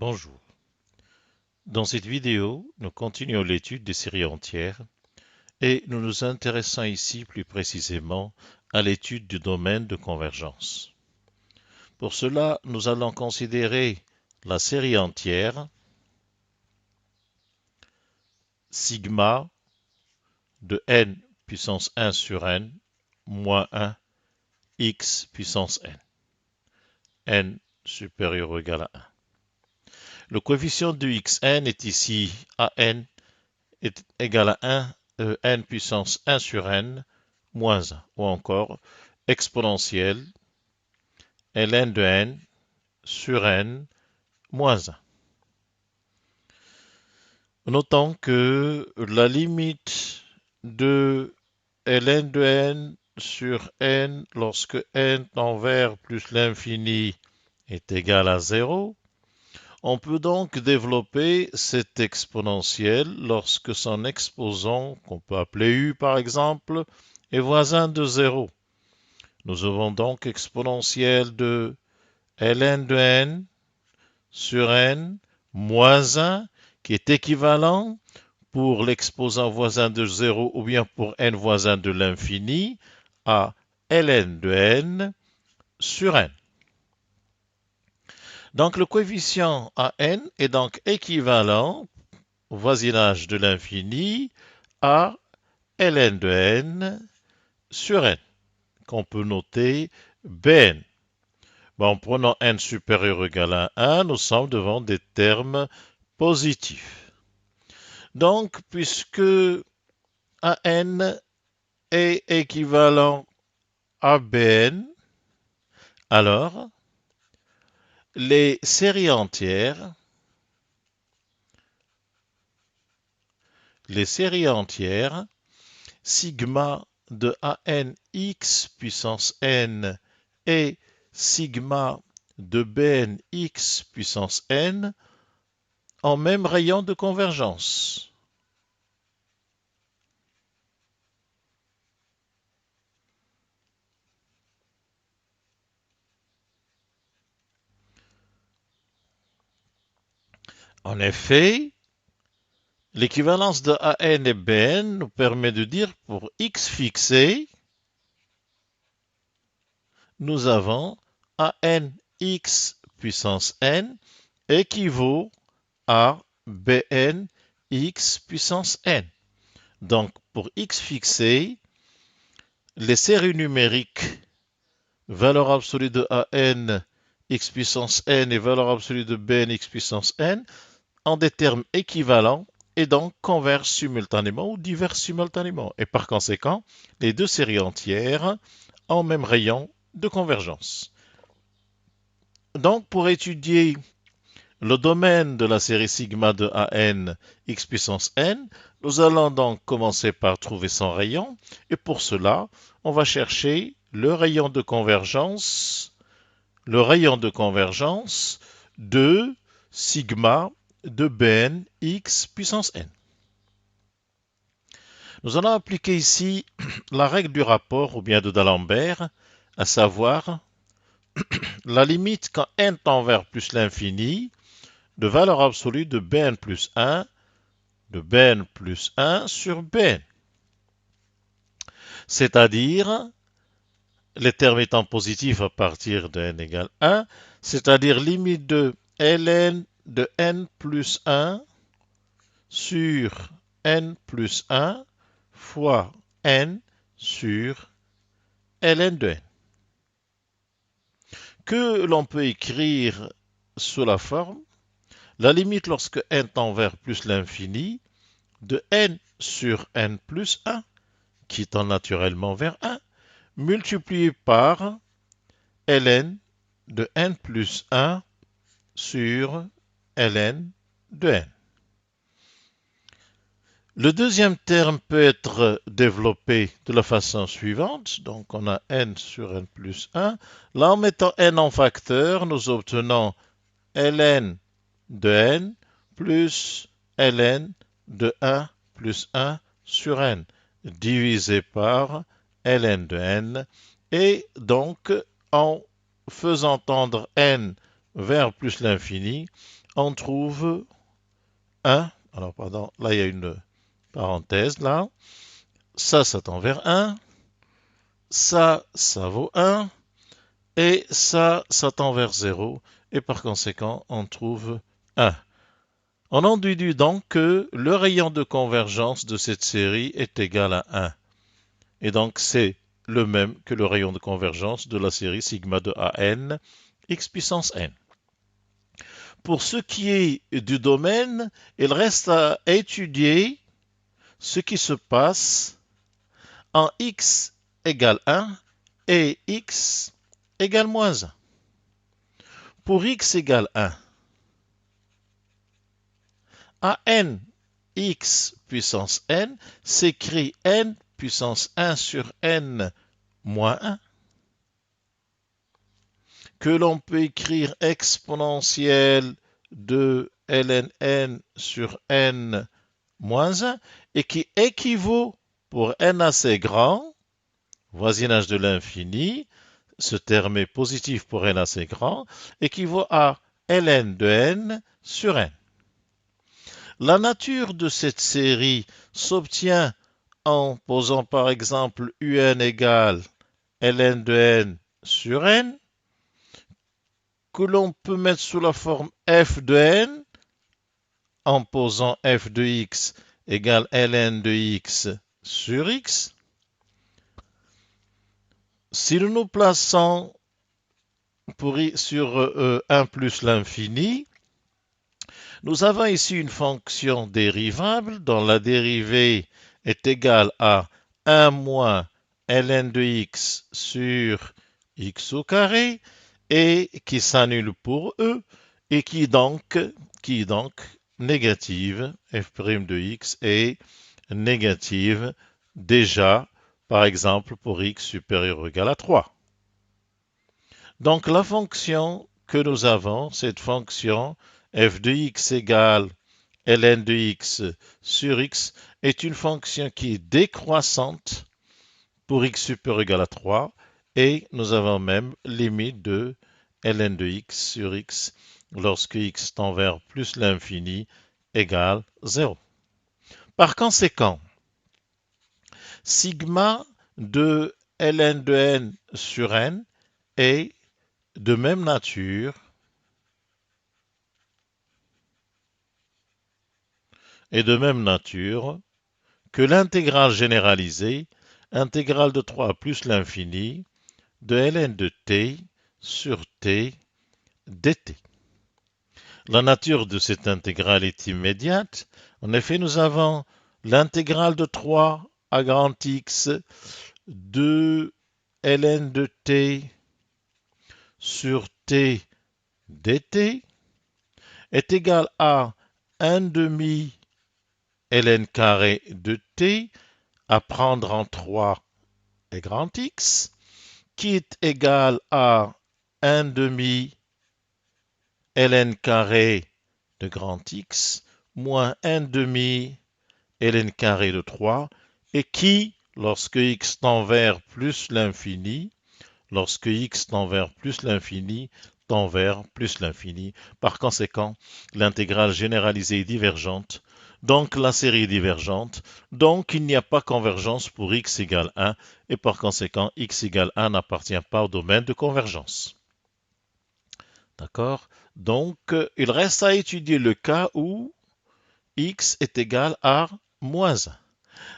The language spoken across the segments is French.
Bonjour. Dans cette vidéo, nous continuons l'étude des séries entières et nous nous intéressons ici plus précisément à l'étude du domaine de convergence. Pour cela, nous allons considérer la série entière sigma de n puissance 1 sur n moins 1 x puissance n supérieur ou égal à 1. Le coefficient de xn est ici an est égal à 1 n puissance 1 sur n moins 1, ou encore exponentielle ln de n sur n moins 1. Notons que la limite de ln de n sur n lorsque n tend vers plus l'infini est égal à 0. On peut donc développer cette exponentielle lorsque son exposant, qu'on peut appeler u par exemple, est voisin de 0. Nous avons donc exponentielle de ln de n sur n moins 1 qui est équivalent pour l'exposant voisin de 0 ou bien pour n voisin de l'infini à ln de n sur n. Donc le coefficient à n est donc équivalent au voisinage de l'infini à ln de n sur n, qu'on peut noter Bn. En prenant n supérieur ou égal à 1, nous sommes devant des termes positifs. Donc, puisque an est équivalent à Bn, alors les séries entières sigma de an x puissance n et sigma de Bn x puissance n en même rayon de convergence. En effet, l'équivalence de an et Bn nous permet de dire pour x fixé, nous avons an x puissance n équivaut à Bn x puissance n. Donc, pour x fixé, les séries numériques valeur absolue de an x puissance n et valeur absolue de Bn x puissance n ont des termes équivalents et donc convergent simultanément ou divergent simultanément. Et par conséquent, les deux séries entières ont même rayon de convergence. Donc, pour étudier le domaine de la série sigma de an x puissance n, nous allons donc commencer par trouver son rayon. Et pour cela, on va chercher le rayon de convergence de sigma de Bn x puissance n. Nous allons appliquer ici la règle du rapport ou bien de D'Alembert, à savoir la limite quand n tend vers plus l'infini de valeur absolue de Bn plus 1 sur Bn. C'est-à-dire, les termes étant positifs à partir de n égale 1, c'est-à-dire limite de ln de n plus 1 sur n plus 1 fois n sur ln de n, que l'on peut écrire sous la forme la limite lorsque n tend vers plus l'infini de n sur n plus 1, qui tend naturellement vers 1, multiplié par ln de n plus 1 sur ln de n. Le deuxième terme peut être développé de la façon suivante. Donc, on a n sur n plus 1. Là, en mettant n en facteur, nous obtenons ln de n plus ln de 1 plus 1 sur n divisé par ln de n. Et donc, en faisant tendre n vers plus l'infini, on trouve 1. Alors, pardon, là, il y a une parenthèse, là. Ça tend vers 1. Ça vaut 1. Et ça tend vers 0. Et par conséquent, on trouve 1. On en déduit donc que le rayon de convergence de cette série est égal à 1. Et donc, c'est le même que le rayon de convergence de la série sigma de AN x puissance n. Pour ce qui est du domaine, il reste à étudier ce qui se passe en x égale 1 et x égale moins 1. Pour x égale 1, AN x puissance n s'écrit n puissance 1 sur n moins 1, que l'on peut écrire exponentielle de ln n sur n moins 1 et qui équivaut pour n assez grand, voisinage de l'infini, ce terme est positif pour n assez grand, équivaut à ln de n sur n. La nature de cette série s'obtient en posant par exemple un égale ln de n sur n, que l'on peut mettre sous la forme f de n en posant f de x égale ln de x sur x. Si nous nous plaçons sur 1 plus l'infini, nous avons ici une fonction dérivable dont la dérivée est égale à 1 moins ln de x sur x au carré et qui s'annule pour e et qui est donc négative. F' de x est négative déjà, par exemple, pour x supérieur ou égal à 3. Donc la fonction que nous avons, cette fonction f de x égale ln de x sur x, est une fonction qui est décroissante pour x supérieur ou égal à 3 et nous avons même limite de ln de x sur x lorsque x tend vers plus l'infini égale 0. Par conséquent, sigma de ln de n sur n est de même nature que l'intégrale généralisée, intégrale de 3 plus l'infini, de ln de t sur t dt. La nature de cette intégrale est immédiate. En effet, nous avons l'intégrale de 3 à grand X de ln de t sur t dt est égal à 1 demi ln carré de t à prendre en 3 et grand X, qui est égal à 1 demi ln carré de grand X moins 1 demi ln carré de 3 et qui, lorsque x tend vers plus l'infini, tend vers plus l'infini. Par conséquent, l'intégrale généralisée est divergente, donc la série est divergente, donc il n'y a pas convergence pour x égale 1, et par conséquent, x égale 1 n'appartient pas au domaine de convergence. D'accord? Donc, il reste à étudier le cas où x est égal à moins 1.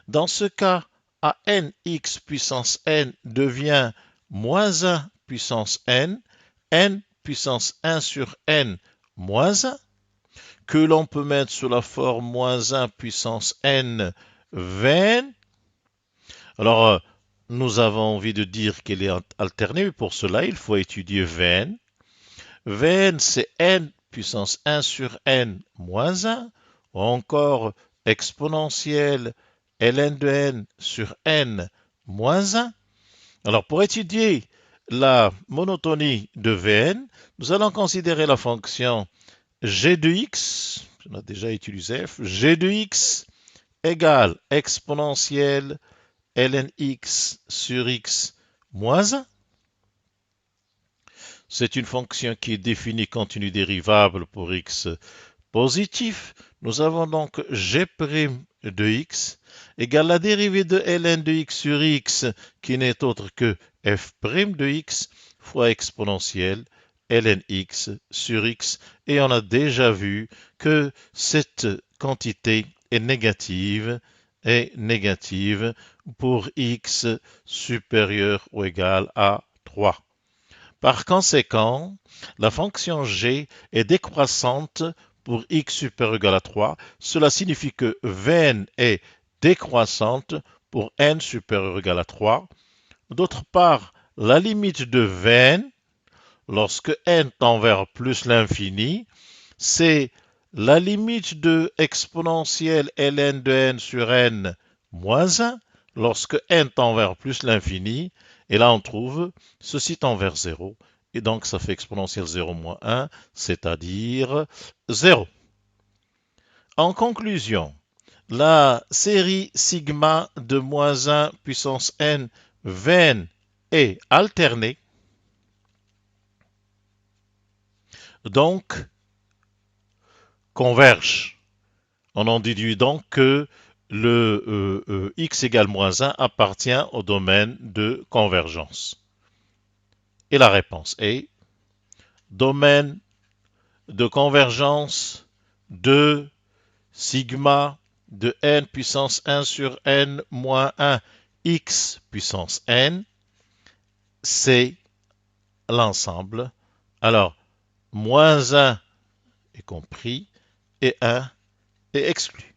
Dans ce cas, ANX puissance n devient moins 1 puissance n, n puissance 1 sur n moins 1, que l'on peut mettre sous la forme moins 1 puissance n Vn. Alors, nous avons envie de dire qu'elle est alternée, mais pour cela, il faut étudier Vn. Vn, c'est n puissance 1 sur n moins 1, ou encore exponentielle ln de n sur n moins 1. Alors, pour étudier la monotonie de Vn, nous allons considérer la fonction g de x, on a déjà utilisé f, g de x égale exponentielle ln x sur x moins 1. C'est une fonction qui est définie continue dérivable pour x positif. Nous avons donc g' de x égale la dérivée de ln de x sur x, qui n'est autre que f' de x fois exponentielle ln x sur x. Et on a déjà vu que cette quantité est négative pour x supérieur ou égal à 3. Par conséquent, la fonction g est décroissante pour x supérieur ou égal à 3. Cela signifie que Vn est décroissante pour n supérieur ou égal à 3. D'autre part, la limite de Vn, lorsque n tend vers plus l'infini, c'est la limite de exponentielle ln de n sur n moins 1 lorsque n tend vers plus l'infini. Et là, on trouve ceci tend vers 0. Et donc, ça fait exponentielle 0 moins 1, c'est-à-dire 0. En conclusion, la série sigma de moins 1 puissance n Vn est alternée. Donc, converge. On en déduit donc que le x égale moins 1 appartient au domaine de convergence. Et la réponse est domaine de convergence de sigma de n puissance 1 sur n moins 1 x puissance n, c'est l'ensemble. Alors, moins 1 est compris et 1 est exclu.